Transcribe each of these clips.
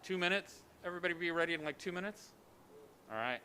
2 minutes? Everybody be ready in like 2 minutes? All right.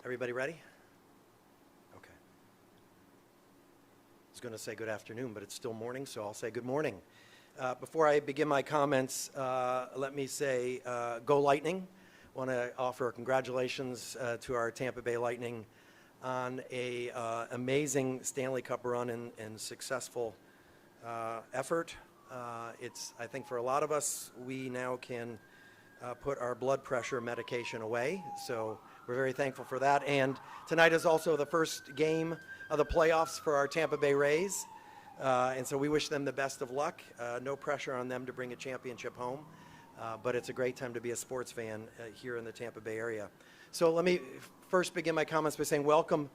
Everybody ready? Okay. I was going to say good afternoon, but it's still morning, so I'll say good morning. Before I begin my comments, let me say go Lightning. I want to offer congratulations to our Tampa Bay Lightning on a amazing Stanley Cup run and successful effort. It's, I think for a lot of us, we now can put our blood pressure medication away, so we're very thankful for that. And tonight is also the first game of the playoffs for our Tampa Bay Rays. And so we wish them the best of luck. No pressure on them to bring a championship home. But it's a great time to be a sports fan here in the Tampa Bay area. So let me first begin my comments by saying welcome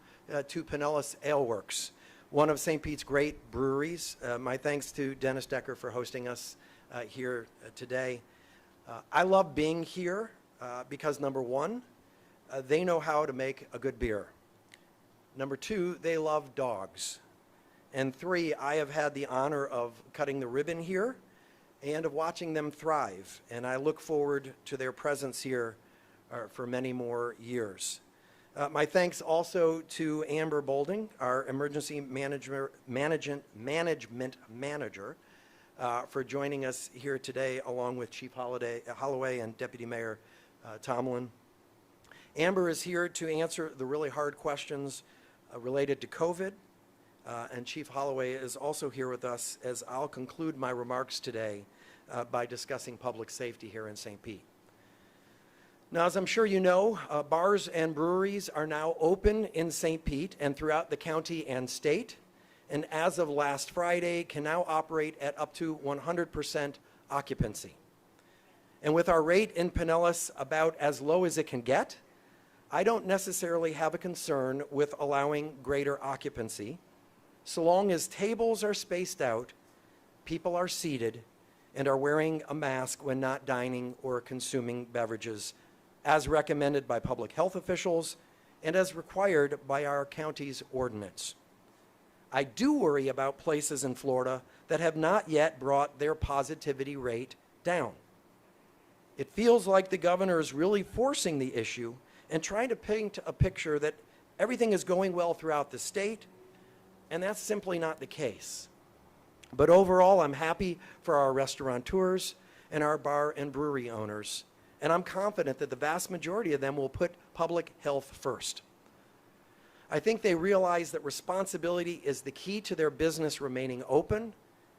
to Pinellas Ale Works, one of St. Pete's great breweries. My thanks to Dennis Decker for hosting us here today. I love being here because number one, they know how to make a good beer. Number two, they love dogs. And three, I have had the honor of cutting the ribbon here and of watching them thrive. And I look forward to their presence here for many more years. My thanks also to Amber Bolding, our emergency management manager, for joining us here today, along with Chief Holloway and Deputy Mayor Tomlin. Amber is here to answer the really hard questions related to COVID, and Chief Holloway is also here with us as I'll conclude my remarks today by discussing public safety here in St. Pete. Now, as I'm sure you know, bars and breweries are now open in St. Pete and throughout the county and state, and as of last Friday, can now operate at up to 100% occupancy. And with our rate in Pinellas about as low as it can get, I don't necessarily have a concern with allowing greater occupancy, so long as tables are spaced out, people are seated, and are wearing a mask when not dining or consuming beverages, as recommended by public health officials and as required by our county's ordinance. I do worry about places in Florida that have not yet brought their positivity rate down. It feels like the governor is really forcing the issue and trying to paint a picture that everything is going well throughout the state, and that's simply not the case. But overall, I'm happy for our restaurateurs and our bar and brewery owners, and I'm confident that the vast majority of them will put public health first. I think they realize that responsibility is the key to their business remaining open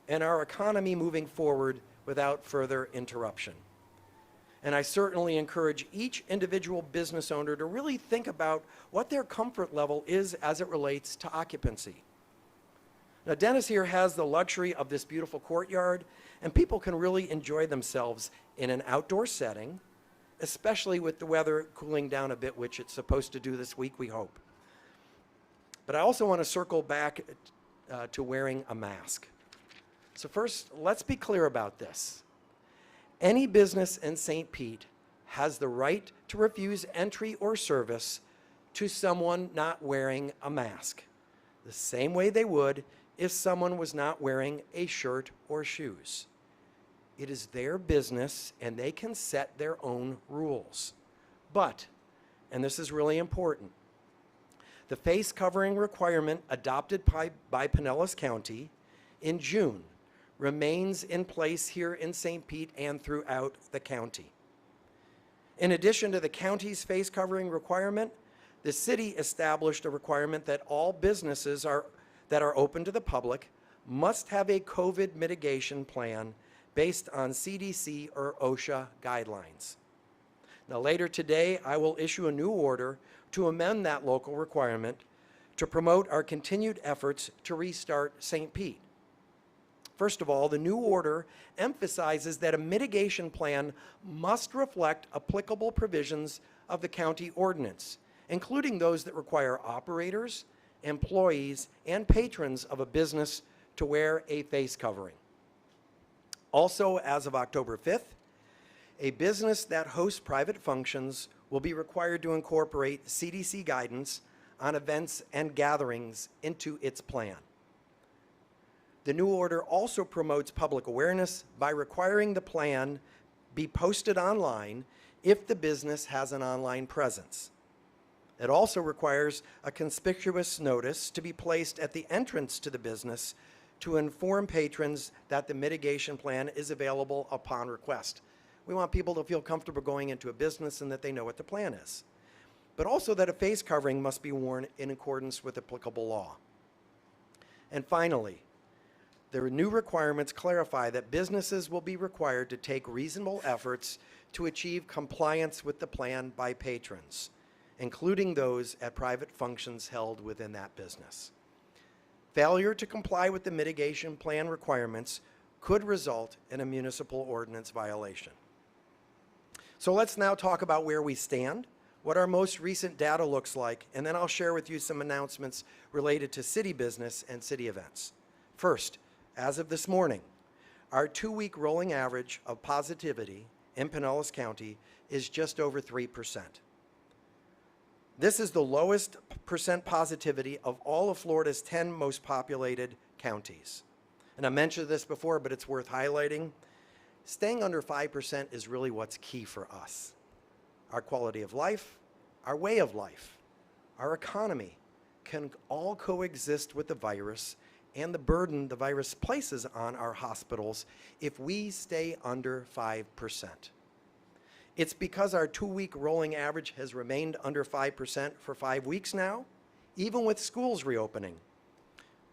and our economy moving forward without further interruption. And I certainly encourage each individual business owner to really think about what their comfort level is as it relates to occupancy. Now, Dennis here has the luxury of this beautiful courtyard, and people can really enjoy themselves in an outdoor setting, especially with the weather cooling down a bit, which it's supposed to do this week, we hope. But I also want to circle back to wearing a mask. So first, let's be clear about this. Any business in St. Pete has the right to refuse entry or service to someone not wearing a mask, the same way they would if someone was not wearing a shirt or shoes. It is their business, and they can set their own rules. But, and this is really important, the face covering requirement adopted by Pinellas County in June remains in place here in St. Pete and throughout the county. In addition to the county's face covering requirement, the city established a requirement that all businesses that are open to the public must have a COVID mitigation plan based on CDC or OSHA guidelines. Now, later today, I will issue a new order to amend that local requirement to promote our continued efforts to restart St. Pete. First of all, the new order emphasizes that a mitigation plan must reflect applicable provisions of the county ordinance, including those that require operators, employees, and patrons of a business to wear a face covering. Also, as of October 5th, a business that hosts private functions will be required to incorporate CDC guidance on events and gatherings into its plan. The new order also promotes public awareness by requiring the plan be posted online if the business has an online presence. It also requires a conspicuous notice to be placed at the entrance to the business to inform patrons that the mitigation plan is available upon request. We want people to feel comfortable going into a business and that they know what the plan is. But also that a face covering must be worn in accordance with applicable law. And finally, the new requirements clarify that businesses will be required to take reasonable efforts to achieve compliance with the plan by patrons, including those at private functions held within that business. Failure to comply with the mitigation plan requirements could result in a municipal ordinance violation. So let's now talk about where we stand, what our most recent data looks like, and then I'll share with you some announcements related to city business and city events. First, as of this morning, our 2-week rolling average of positivity in Pinellas County is just over 3%. This is the lowest percent positivity of all of Florida's 10 most populated counties. And I mentioned this before, but it's worth highlighting. Staying under 5% is really what's key for us. Our quality of life, our way of life, our economy can all coexist with the virus and the burden the virus places on our hospitals if we stay under 5%. It's because our 2-week rolling average has remained under 5% for 5 weeks now, even with schools reopening,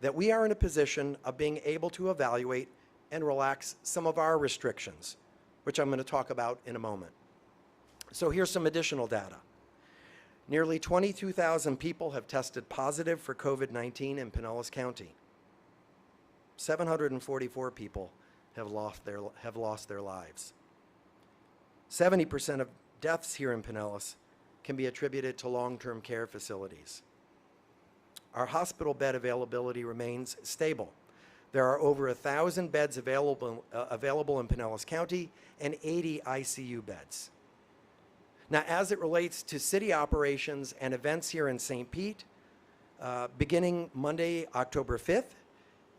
that we are in a position of being able to evaluate and relax some of our restrictions, which I'm going to talk about in a moment. So here's some additional data. Nearly 22,000 people have tested positive for COVID-19 in Pinellas County. 744 people have lost their lives. 70% of deaths here in Pinellas can be attributed to long-term care facilities. Our hospital bed availability remains stable. There are over 1,000 beds available in Pinellas County and 80 ICU beds. Now, as it relates to city operations and events here in St. Pete, beginning Monday, October 5th,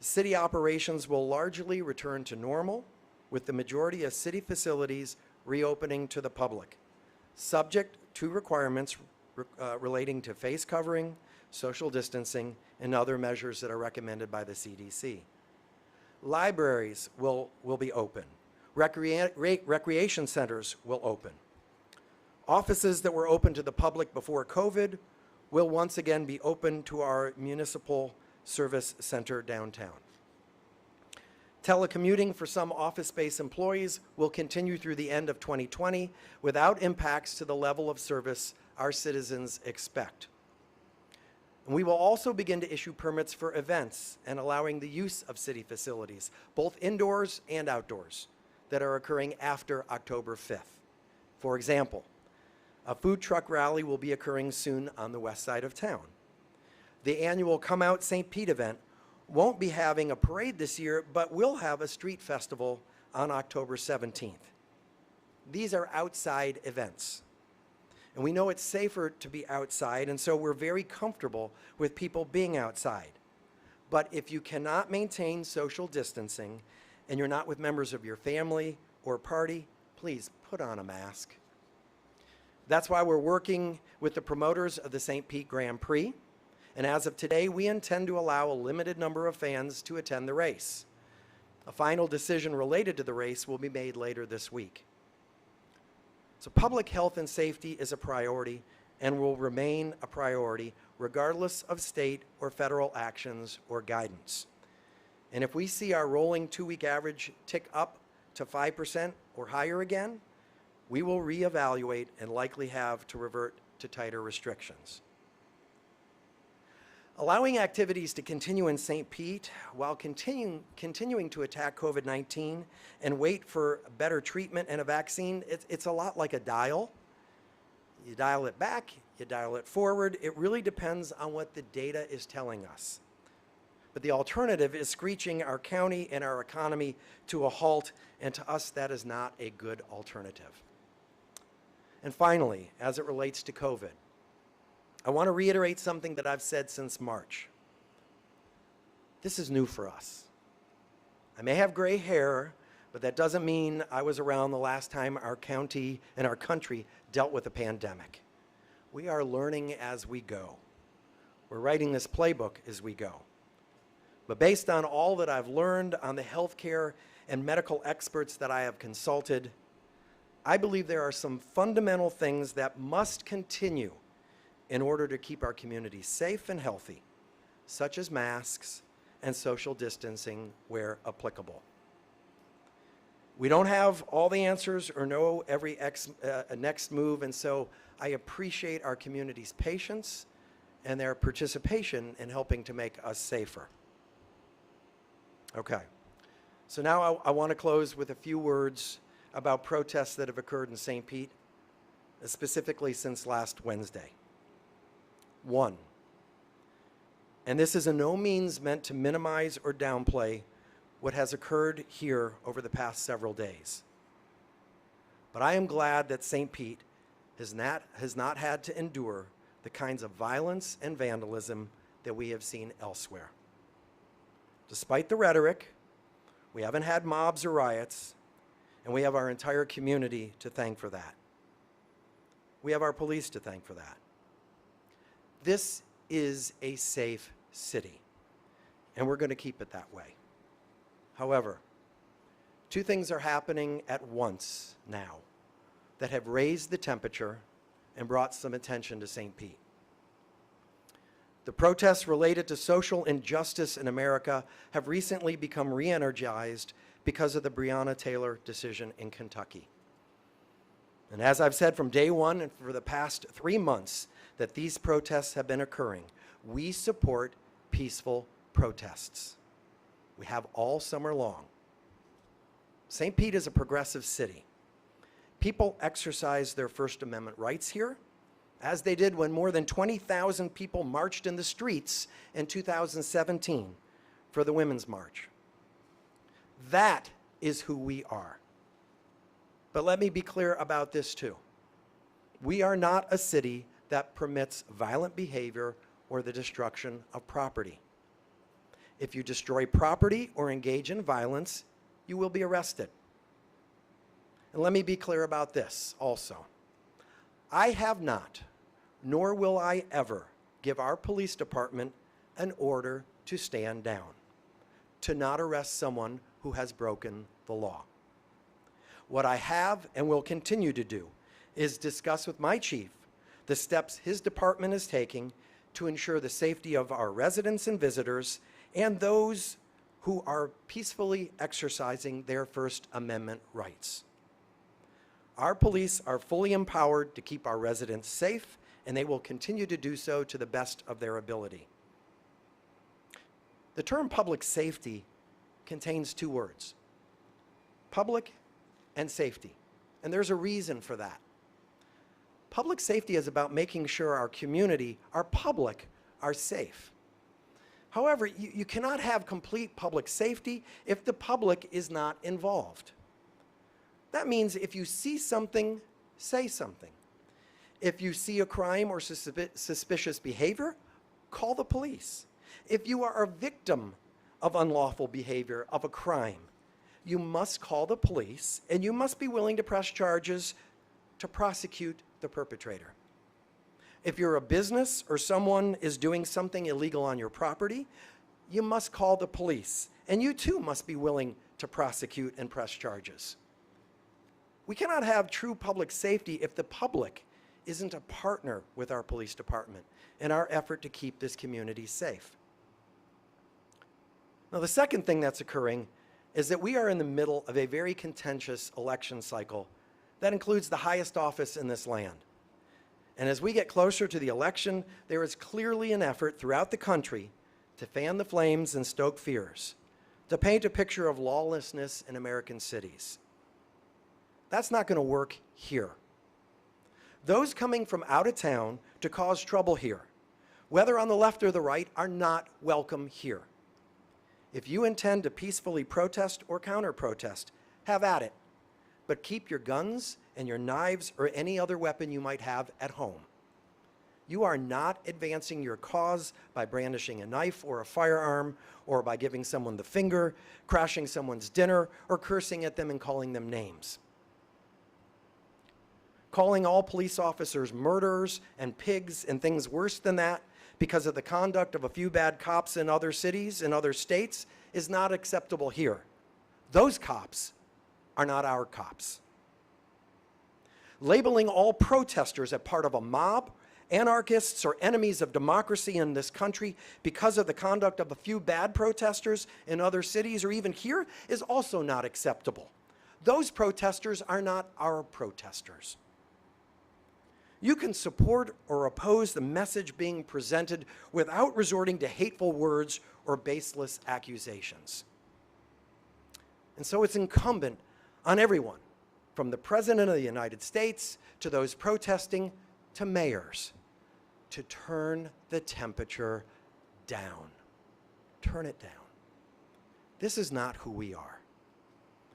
city operations will largely return to normal, with the majority of city facilities reopening to the public, subject to requirements relating to face covering, social distancing, and other measures that are recommended by the CDC. Libraries will be open. Recreation centers will open. Offices that were open to the public before COVID will once again be open to our municipal service center downtown. Telecommuting for some office-based employees will continue through the end of 2020 without impacts to the level of service our citizens expect. And we will also begin to issue permits for events and allowing the use of city facilities, both indoors and outdoors, that are occurring after October 5th. For example, a food truck rally will be occurring soon on the west side of town. The annual Come Out St. Pete event won't be having a parade this year, but will have a street festival on October 17th. These are outside events. And we know it's safer to be outside, and so we're very comfortable with people being outside. But if you cannot maintain social distancing and you're not with members of your family or party, please put on a mask. That's why we're working with the promoters of the St. Pete Grand Prix. And as of today, we intend to allow a limited number of fans to attend the race. A final decision related to the race will be made later this week. So public health and safety is a priority and will remain a priority regardless of state or federal actions or guidance. And if we see our rolling 2-week average tick up to 5% or higher again, we will reevaluate and likely have to revert to tighter restrictions. Allowing activities to continue in St. Pete while continuing to attack COVID-19 and wait for better treatment and a vaccine, it's a lot like a dial. You dial it back, you dial it forward. It really depends on what the data is telling us. But the alternative is screeching our county and our economy to a halt, and to us that is not a good alternative. And finally, as it relates to COVID, I want to reiterate something that I've said since March. This is new for us. I may have gray hair, but that doesn't mean I was around the last time our county and our country dealt with a pandemic. We are learning as we go. We're writing this playbook as we go. But based on all that I've learned on the healthcare and medical experts that I have consulted, I believe there are some fundamental things that must continue in order to keep our community safe and healthy, such as masks and social distancing where applicable. We don't have all the answers or know every next move, and so I appreciate our community's patience and their participation in helping to make us safer. Okay, so now I want to close with a few words about protests that have occurred in St. Pete, specifically since last Wednesday. One, and this is in no means meant to minimize or downplay what has occurred here over the past several days. But I am glad that St. Pete has not had to endure the kinds of violence and vandalism that we have seen elsewhere. Despite the rhetoric, we haven't had mobs or riots, and we have our entire community to thank for that. We have our police to thank for that. This is a safe city, and we're going to keep it that way. However, two things are happening at once now that have raised the temperature and brought some attention to St. Pete. The protests related to social injustice in America have recently become re-energized because of the Breonna Taylor decision in Kentucky. And as I've said from day one and for the past 3 months that these protests have been occurring, we support peaceful protests. We have all summer long. St. Pete is a progressive city. People exercise their First Amendment rights here, as they did when more than 20,000 people marched in the streets in 2017 for the Women's March. That is who we are. But let me be clear about this too. We are not a city that permits violent behavior or the destruction of property. If you destroy property or engage in violence, you will be arrested. And let me be clear about this also. I have not, nor will I ever, give our police department an order to stand down, to not arrest someone who has broken the law. What I have and will continue to do is discuss with my chief the steps his department is taking to ensure the safety of our residents and visitors and those who are peacefully exercising their First Amendment rights. Our police are fully empowered to keep our residents safe, and they will continue to do so to the best of their ability. The term public safety contains two words, public and safety, and there's a reason for that. Public safety is about making sure our community, our public, are safe. However, you cannot have complete public safety if the public is not involved. That means if you see something, say something. If you see a crime or suspicious behavior, call the police. If you are a victim of unlawful behavior, of a crime, you must call the police, and you must be willing to press charges to prosecute the perpetrator. If you're a business or someone is doing something illegal on your property, you must call the police, and you too must be willing to prosecute and press charges. We cannot have true public safety if the public isn't a partner with our police department in our effort to keep this community safe. Now, the second thing that's occurring is that we are in the middle of a very contentious election cycle that includes the highest office in this land. And as we get closer to the election, there is clearly an effort throughout the country to fan the flames and stoke fears, to paint a picture of lawlessness in American cities. That's not going to work here. Those coming from out of town to cause trouble here, whether on the left or the right, are not welcome here. If you intend to peacefully protest or counter-protest, have at it. But keep your guns and your knives or any other weapon you might have at home. You are not advancing your cause by brandishing a knife or a firearm, or by giving someone the finger, crashing someone's dinner, or cursing at them and calling them names. Calling all police officers murderers and pigs and things worse than that because of the conduct of a few bad cops in other cities and other states is not acceptable here. Those cops are not our cops. Labeling all protesters as part of a mob, anarchists, or enemies of democracy in this country because of the conduct of a few bad protesters in other cities or even here is also not acceptable. Those protesters are not our protesters. You can support or oppose the message being presented without resorting to hateful words or baseless accusations. And so it's incumbent on everyone, from the President of the United States to those protesting to mayors, to turn the temperature down. Turn it down. This is not who we are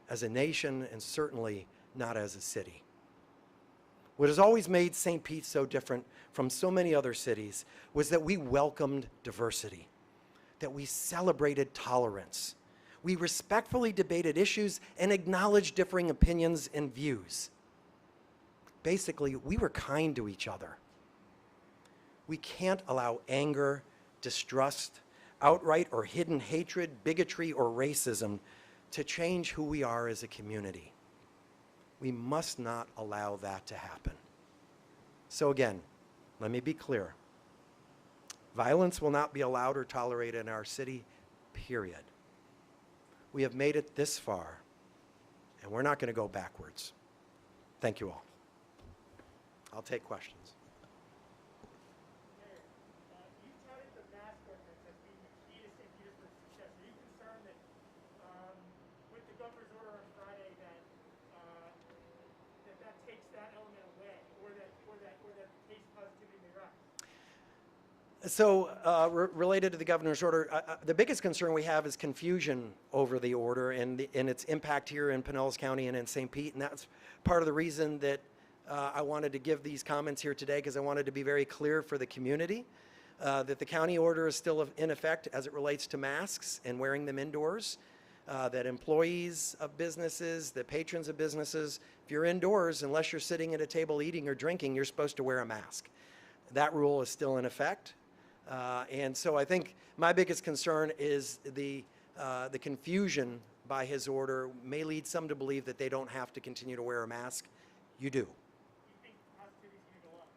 as a nation, and certainly not as a city. What has always made St. Pete so different from so many other cities was that we welcomed diversity, that we celebrated tolerance. We respectfully debated issues and acknowledged differing opinions and views. Basically, we were kind to each other. We can't allow anger, distrust, outright or hidden hatred, bigotry, or racism to change who we are as a community. We must not allow that to happen. So again, let me be clear. Violence will not be allowed or tolerated in our city, period. We have made it this far, and we're not going to go backwards. Thank you all. I'll take questions. You touted the mask ordinance as being the key to St. Petersburg's success. Are you concerned that with the governor's order on Friday that takes that element away, or that case positivity may rise? So related to the governor's order, the biggest concern we have is confusion over the order and its impact here in Pinellas County and in St. Pete. And that's part of the reason that I wanted to give these comments here today, because I wanted to be very clear for the community that the county order is still in effect as it relates to masks and wearing them indoors, that employees of businesses, that patrons of businesses, if you're indoors, unless you're sitting at a table eating or drinking, you're supposed to wear a mask. That rule is still in effect. And so I think my biggest concern is the confusion by his order may lead some to believe that they don't have to continue to wear a mask. You do. You think positivity is going to go up?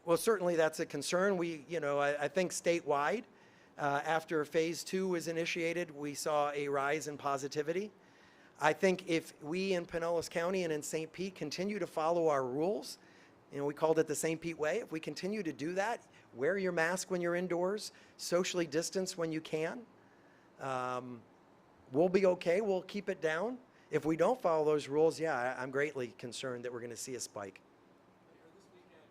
Well, certainly that's a concern. I think statewide, After phase 2 was initiated, we saw a rise in positivity. I think if we in Pinellas County and in St. Pete continue to follow our rules, we called it the St. Pete way, if we continue to do that, wear your mask when you're indoors, socially distance when you can, we'll be okay, we'll keep it down. If we don't follow those rules, yeah, I'm greatly concerned that we're going to see a spike. This weekend,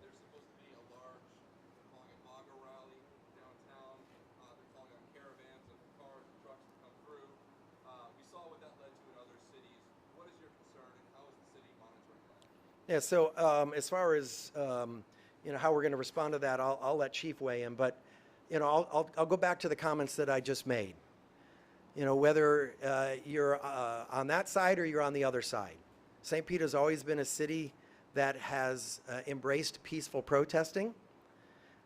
there's supposed to be a large, they're calling it MAGA rally downtown. They're calling on caravans of cars and trucks to come through. We saw what that led to in other cities. What is your concern, and how is the city monitoring that? Yeah, so as far as how we're going to respond to that, I'll let Chief weigh in, but I'll go back to the comments that I just made. Whether you're on that side or you're on the other side. St. Pete has always been a city that has embraced peaceful protesting.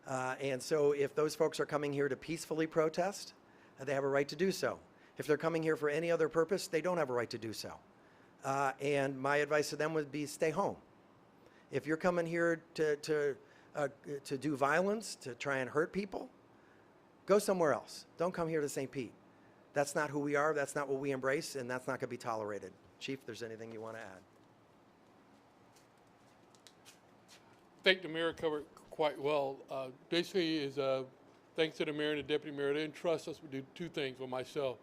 And so if those folks are coming here to peacefully protest, they have a right to do so. If they're coming here for any other purpose, they don't have a right to do so. And my advice to them would be stay home. If you're coming here to do violence, to try and hurt people, go somewhere else. Don't come here to St. Pete. That's not who we are, that's not what we embrace, and that's not going to be tolerated. Chief, if there's anything you want to add. I think the mayor covered quite well. Basically is thanks to the mayor and the deputy mayor, they entrust us to do two things with myself.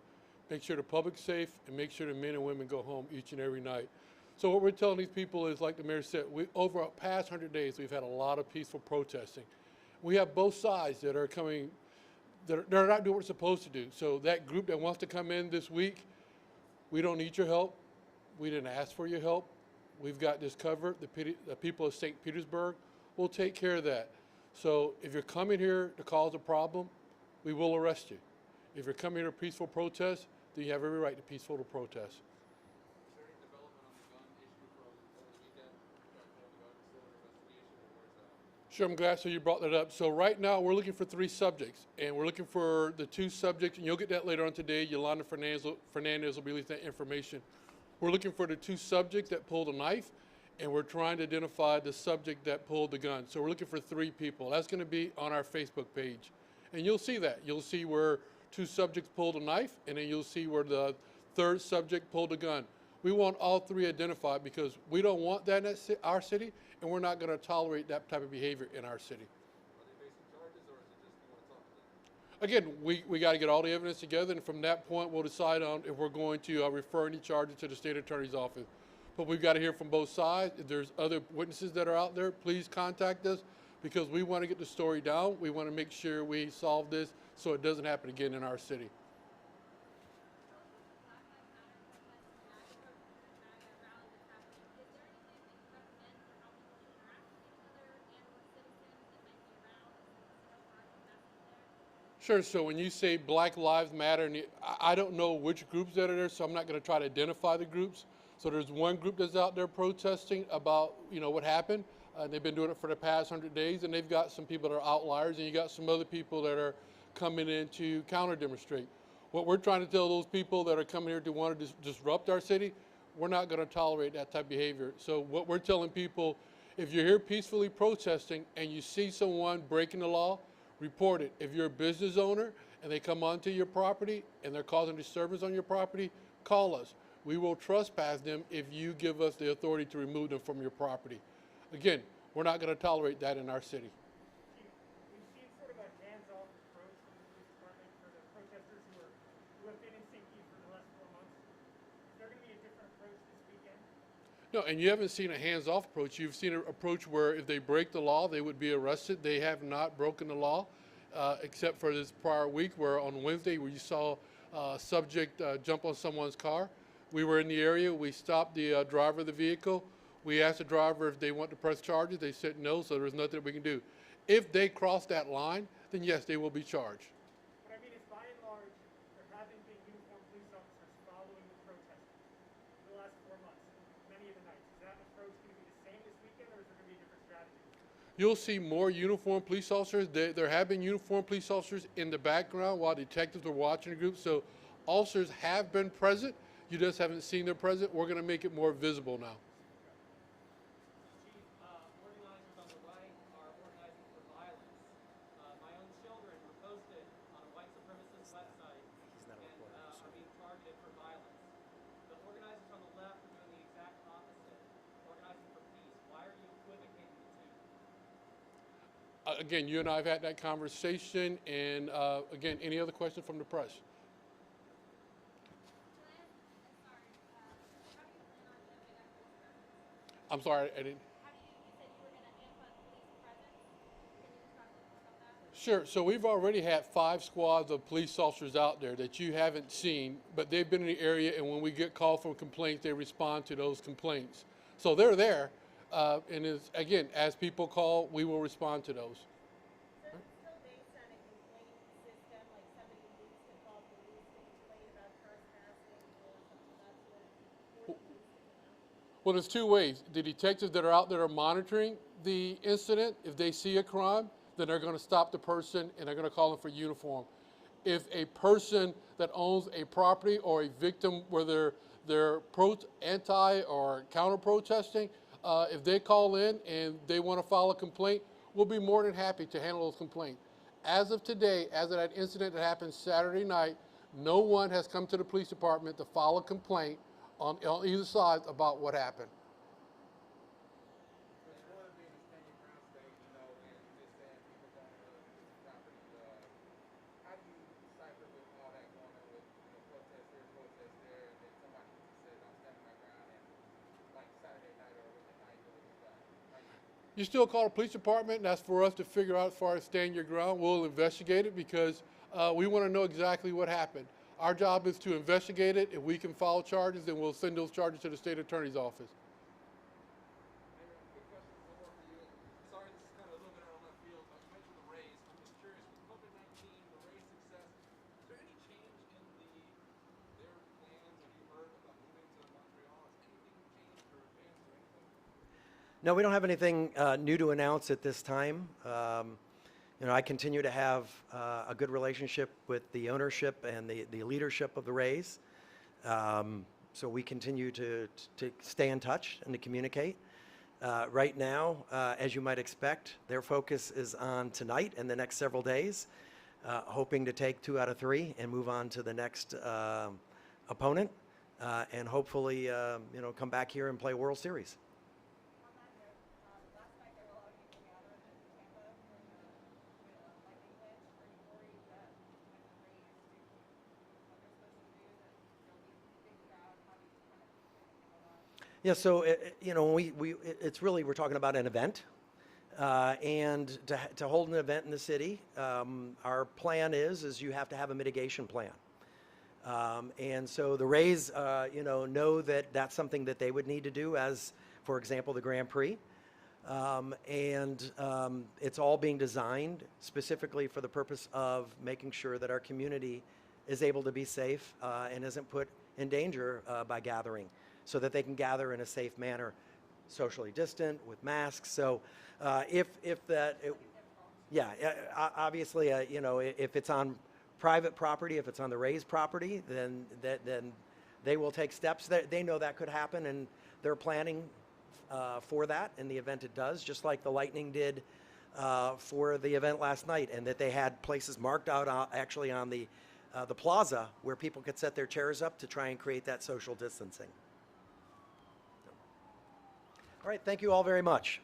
Make sure the public's safe and make sure the men and women go home each and every night. So what we're telling these people is, like the mayor said, over the past 100 days, we've had a lot of peaceful protesting. We have both sides that are coming, they're not doing what we're supposed to do. So that group that wants to come in this week, we don't need your help. We didn't ask for your help. We've got this covered. The people of St. Petersburg will take care of that. So if you're coming here to cause a problem, we will arrest you. If you're coming here to peaceful protest, then you have every right to peaceful protest. Is there any development on the gun issue from over the weekend? Investigation, or where's that? Sure, I'm glad so you brought that up. So right now we're looking for 3 subjects, and we're looking for the 2 subjects, and you'll get that later on today. Yolanda Fernandez will release that information. We're looking for the 2 subjects that pulled a knife, and we're trying to identify the subject that pulled the gun. So we're looking for 3 people. That's going to be on our Facebook page, and you'll see that. You'll see where 2 subjects pulled a knife, and then you'll see where the 3rd subject pulled a gun. We want all 3 identified because we don't want that in our city, and we're not going to tolerate that type of behavior in our city. Are they facing charges, or is it just you want to talk to them? Again, we got to get all the evidence together, and from that point, we'll decide on if we're going to refer any charges to the state attorney's office. But we've got to hear from both sides. If there's other witnesses that are out there, please contact us because we want to get the story down. We want to make sure we solve this so it doesn't happen again in our city. Sure, so when you say Black Lives Matter, and I don't know which groups that are there, so I'm not going to try to identify the groups. So there's one group that's out there protesting about, what happened. They've been doing it for the past 100 days, and they've got some people that are outliers, and you got some other people that are coming in to counter-demonstrate. What we're trying to tell those people that are coming here to want to disrupt our city, we're not going to tolerate that type of behavior. So what we're telling people, if you're here peacefully protesting and you see someone breaking the law, report it. If you're a business owner and they come onto your property and they're causing disturbance on your property, call us. We will trespass them if you give us the authority to remove them from your property. Again, we're not going to tolerate that in our city. We've seen sort of a hands-off approach from the police department for the protesters who have been in St. Pete for the last 4 months. Is there going to be a different approach this weekend? No, and you haven't seen a hands-off approach. You've seen an approach where if they break the law, they would be arrested. They have not broken the law, except for this prior week where on Wednesday where you saw a subject jump on someone's car. We were in the area. We stopped the driver of the vehicle. We asked the driver if they want to press charges. They said no, so there's nothing that we can do. If they cross that line, then yes, they will be charged. What I mean is, by and large, there haven't been uniformed police officers following the protesters for the last 4 months, many of the nights. Is that approach going to be the same this weekend, or is there going to be a different strategy? You'll see more uniformed police officers. There have been uniformed police officers in the background while detectives are watching the group. So officers have been present. You just haven't seen them present. We're going to make it more visible now. Chief, organizers on the right are organizing for violence. My own children were posted again, you and I have had that conversation, and again, any other questions from the press? I'm sorry, I didn't. Sure. So we've already had 5 squads of police officers out there that you haven't seen, but they've been in the area, and when we get called from complaints, they respond to those complaints. So they're there, and again, as people call, we will respond to those. So it's still based on a complaint system, like somebody needs to call police to complain about trespassing or something that's what. Well, there's 2 ways. The detectives that are out there are monitoring the incident. If they see a crime, then they're going to stop the person and they're going to call them for uniform. If a person that owns a property or a victim where they're anti or counter protesting, if they call in and they want to file a complaint, we'll be more than happy to handle those complaints. As of today, as of that incident that happened Saturday night, no one has come to the police department to file a complaint on either side about what happened. You still call the police department, and that's for us to figure out as far as stand your ground. We'll investigate it because we want to know exactly what happened. Our job is to investigate it. If we can file charges, then we'll send those charges to the state attorney's office. Mayor, quick question for you. Sorry, this is kind of a little bit out of left field, but you mentioned the raise. I'm just curious, with COVID-19, the raise success, is there any change in their plans? Have you heard about moving to Montreal? Has anything changed or advanced or anything? No, we don't have anything new to announce at this time. I continue to have a good relationship with the ownership and the leadership of the Rays. So we continue to stay in touch and to communicate. Right now, as you might expect, their focus is on tonight and the next several days, hoping to take 2 out of 3 and move on to the next opponent, and hopefully, come back here and play World Series. Last night there were a lot of people gathered in Tampa for the lightning glitch. Are you worried that when the Rays do what they're supposed to do, that there'll be a big crowd? How do you kind of handle that? Yeah, so it's really, we're talking about an event, and to hold an event in the city, our plan is you have to have a mitigation plan. And so the Rays, know that that's something that they would need to do as, for example, the Grand Prix. It's all being designed specifically for the purpose of making sure that our community is able to be safe and isn't put in danger by gathering, so that they can gather in a safe manner, socially distant, with masks. So obviously, if it's on private property, if it's on the Rays property, then they will take steps. They know that could happen, and they're planning for that in the event it does, just like the Lightning did for the event last night, and that they had places marked out actually on the plaza where people could set their chairs up to try and create that social distancing. All right, thank you all very much.